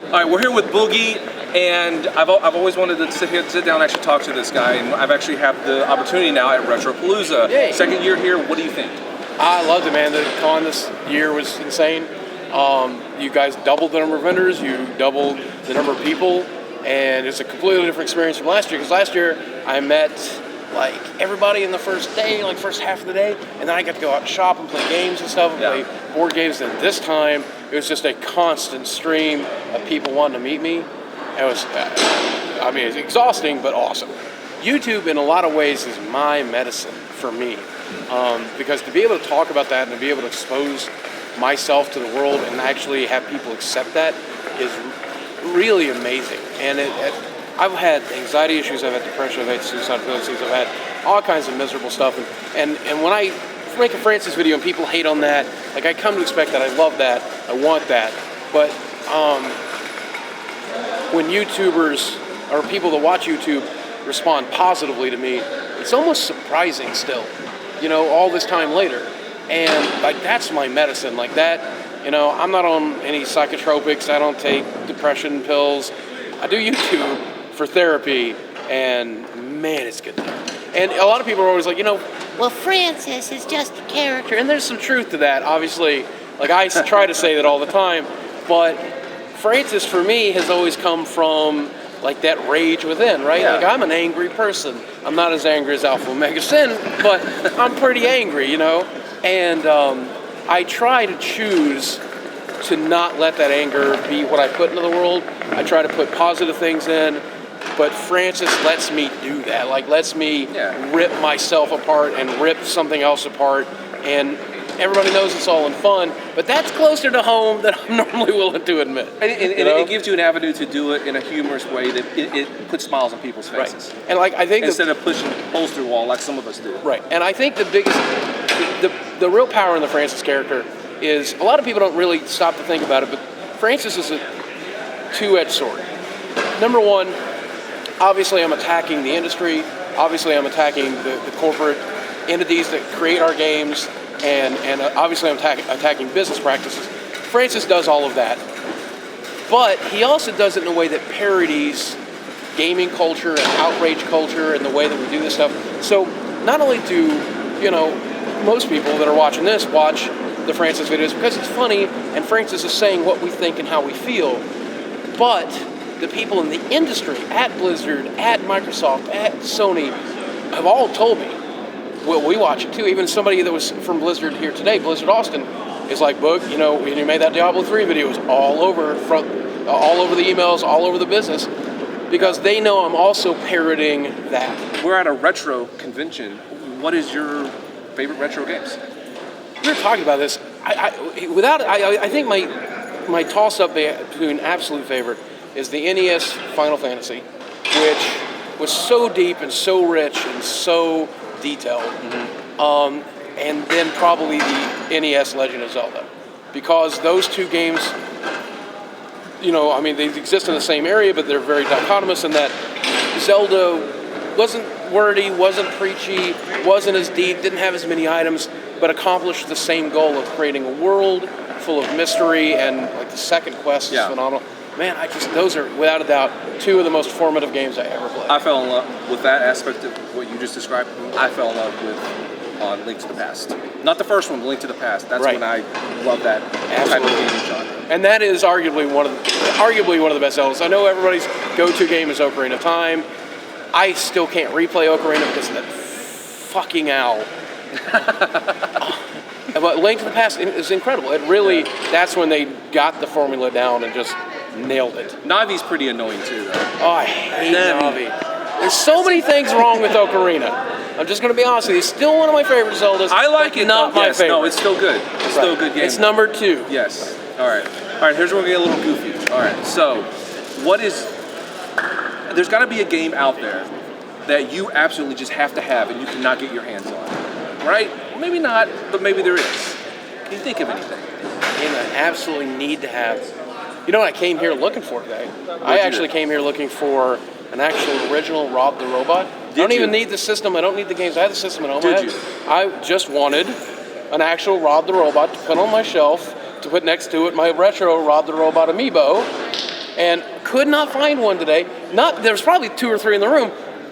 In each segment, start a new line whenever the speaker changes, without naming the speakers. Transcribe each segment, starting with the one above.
All right, we're here with Boogie, and I've always wanted to sit down and actually talk to this guy, and I've actually had the opportunity now at Retropalooza.
Yay.
Second year here, what do you think?
I loved it, man. The con this year was insane. You guys doubled the number of vendors, you doubled the number of people, and it's a completely different experience from last year, because last year I met like everybody in the first day, like first half of the day, and then I got to go out and shop and play games and stuff, and play board games, and this time it was just a constant stream of people wanting to meet me. It was, I mean, it's exhausting, but awesome. YouTube, in a lot of ways, is my medicine for me, because to be able to talk about that and to be able to expose myself to the world and actually have people accept that is really amazing. And I've had anxiety issues, I've had depression, I've had suicidal tendencies, I've had all kinds of miserable stuff. And when I make a Francis video and people hate on that, like I come to expect that, I love that, I want that. But when YouTubers or people that watch YouTube respond positively to me, it's almost surprising still, you know, all this time later. And like that's my medicine, like that, you know, I'm not on any psychotropics, I don't take depression pills. I do YouTube for therapy, and man, it's good. And a lot of people are always like, you know, well, Francis is just a character, and there's some truth to that, obviously. Like I try to say that all the time, but Francis for me has always come from like that rage within, right? Yeah. Like I'm an angry person. I'm not as angry as Alpha Omega Sin, but I'm pretty angry, you know? And I try to choose to not let that anger be what I put into the world. I try to put positive things in, but Francis lets me do that. Like lets me rip myself apart and rip something else apart. And everybody knows it's all in fun, but that's closer to home than I'm normally willing to admit.
And it gives you an avenue to do it in a humorous way that it puts smiles on people's faces.
Right. And like I think
instead of pushing the poster wall like some of us do.
Right. And I think the biggest, the real power in the Francis character is, a lot of people don't really stop to think about it, but Francis is a two-edged sword. Number one, obviously I'm attacking the industry. Obviously I'm attacking the corporate entities that create our games. And obviously I'm attacking business practices. Francis does all of that. But he also does it in a way that parodies gaming culture and outrage culture and the way that we do this stuff. So not only do, you know, most people that are watching this watch the Francis videos because it's funny and Francis is saying what we think and how we feel, but the people in the industry at Blizzard, at Microsoft, at Sony have all told me, well, we watch it too. Even somebody that was from Blizzard here today, Blizzard Austin, is like, Boog, you know, when you made that Diablo 3 video, it was all over the emails, all over the business, because they know I'm also parroting that.
We're at a retro convention. What is your favorite retro games?
We were talking about this. I think my toss-up between absolute favorite is the NES Final Fantasy, which was so deep and so rich and so detailed. And then probably the NES Legend of Zelda, because those two games, you know, I mean, they exist in the same area, but they're very dichotomous in that Zelda wasn't wordy, wasn't preachy, wasn't as deep, didn't have as many items, but accomplished the same goal of creating a world full of mystery, and like the second quest is phenomenal. Man, those are without a doubt two of the most formative games I ever played.
I fell in love with that aspect of what you just described. I fell in love with Link to the Past. Not the first one, Link to the Past. That's when I love that type of gaming genre.
And that is arguably one of the best Zeldas. I know everybody's go-to game is Ocarina of Time. I still can't replay Ocarina because of that fucking owl. But Link to the Past is incredible. It really, that's when they got the formula down and just nailed it.
Navi's pretty annoying too, though.
Oh, I hate Navi. There's so many things wrong with Ocarina. I'm just going to be honest with you. It's still one of my favorite Zeldas.
I like it.
Not my favorite.
No, it's still good. It's still a good game.
It's number 2.
Yes. All right. Here's where we get a little goofy. All right. So, there's got to be a game out there that you absolutely just have to have and you cannot get your hands on, right? Maybe not, but maybe there is. Can you think of anything?
A game I absolutely need to have. You know what I came here looking for today? I actually came here looking for an actual original Rob the Robot. I don't even need the system. I don't need the games. I have the system at home. I just wanted an actual Rob the Robot to put on my shelf, to put next to it my retro Rob the Robot amiibo, and could not find one today. There's probably 2 or 3 in the room.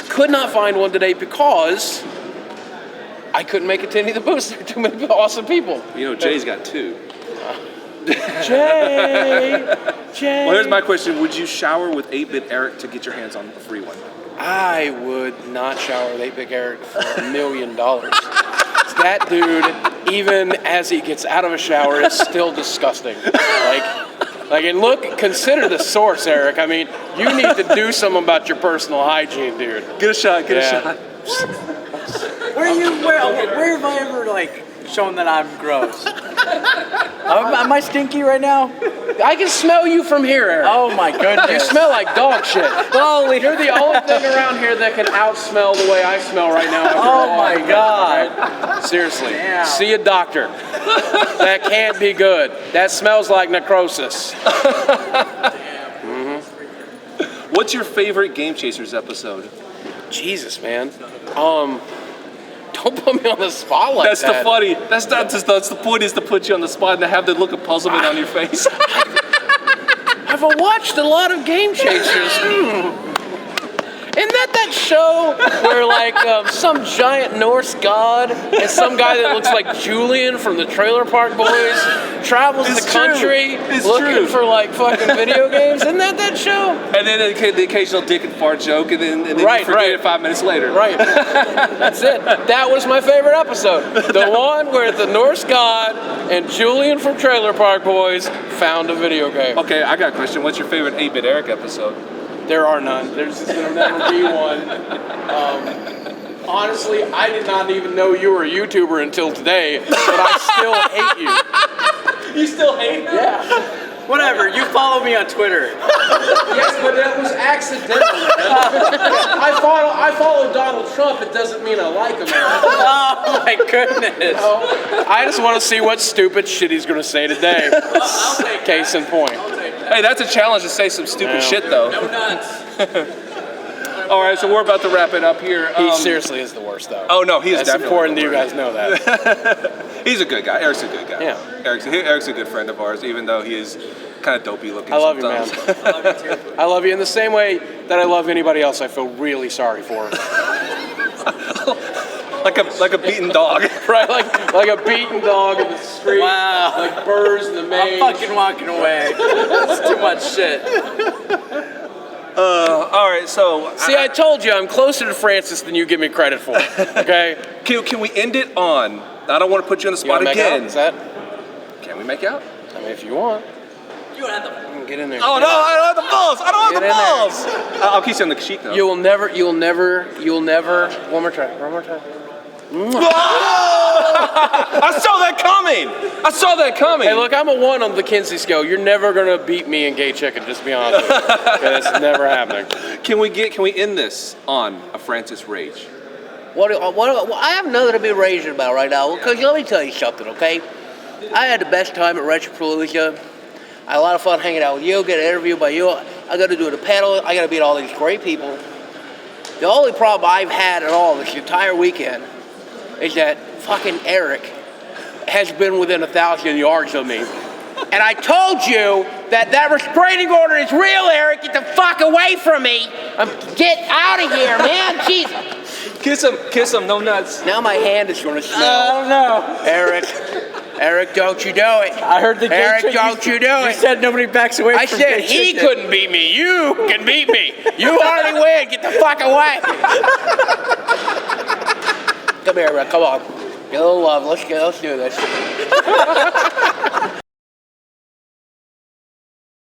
Could not find one today because I couldn't make it to any of the booths. There were too many awesome people.
You know, Jay's got 2.
Jay.
Well, here's my question. Would you shower with 8-Bit Eric to get your hands on a free one?
I would not shower with 8-Bit Eric for $1 million. That dude, even as he gets out of a shower, is still disgusting. And consider the source, Eric. I mean, you need to do something about your personal hygiene, dude.
Get a shot, get a shot.
Where have I ever, shown that I'm gross? Am I stinky right now?
I can smell you from here, Eric.
Oh my goodness.
You smell like dog shit.
Holy,
you're the only thing around here that can outsmell the way I smell right now.
Oh my God.
Seriously.
Damn.
See a doctor. That can't be good. That smells like necrosis.
What's your favorite Game Chasers episode?
Jesus, man. Don't put me on the spot like
that. That's the point, is to put you on the spot and to have the look of puzzlement on your face.
I've watched a lot of Game Chasers. Isn't that show where some giant Norse god and some guy that looks like Julian from the Trailer Park Boys travels the country looking for fucking video games? Isn't that show?
And then the occasional dick and fart joke, and then you forget it 5 minutes later.
Right. That's it. That was my favorite episode. The one where the Norse god and Julian from Trailer Park Boys found a video game.
Okay, I got a question. What's your favorite 8-Bit Eric episode?
There are none. There's going to never be one. Honestly, I did not even know you were a YouTuber until today, but I still hate you.
You still hate me?
Yeah.
Whatever, you follow me on Twitter.
Yes, but that was accidental. I follow Donald Trump. It doesn't mean I like him.
Oh my goodness.
I just want to see what stupid shit he's going to say today.
I'll take
Case in point.
Hey, that's a challenge to say some stupid shit, though.
No nuts.
All right, so we're about to wrap it up here.
He seriously is the worst, though.
Oh, no, he is
That's
definitely
important that you guys know that.
He's a good guy. Eric's a good guy.
Yeah.
Eric's a good friend of ours, even though he is kind of dopey looking
I love
sometimes.
you, man. I love you, too. I love you in the same way that I love anybody else I feel really sorry for.
like a beaten dog.
Right, like a beaten dog in the street.
Wow.
Like birds in the maze.
I'm fucking walking away. It's too much shit.
All right, so...
See, I told you I'm closer to Francis than you give me credit for, okay?
Can we end it on... I don't want to put you on the spot
you
again.
Make out? Is that...
Can we make out?
I mean, if you want.
You don't have to...
Get in there.
Oh, no, I don't have the balls. I don't have the balls. I'll keep you on the sheet, though.
You'll never... One more time.
I saw that coming.
Hey, look, I'm a 1 on the Kinsey scale. You're never gonna beat me in gay chicken. Just be honest with you. Okay, that's never happening.
Can we end this on a Francis rage?
What I have nothing to be raging about right now. Because let me tell you something, okay? I had the best time at Retropalooza. I had a lot of fun hanging out with you, getting interviewed by you. I got to do the panel. I got to meet all these great people. The only problem I've had at all this entire weekend is that fucking Eric has been within 1,000 yards of me. And I told you that restraining order is real, Eric. Get the fuck away from me. Get out of here, man. Jesus.
Kiss him, no nuts.
Now my hand is going to smell.
Oh no.
Eric, don't you do it.
I heard the
Eric, don't you do it.
You said nobody backs away
I
from
said
gay
he
chicken.
couldn't beat me. You can beat me. You already win. Get the fuck away. Come here, Rick. Come on. Get a little love. Let's do this.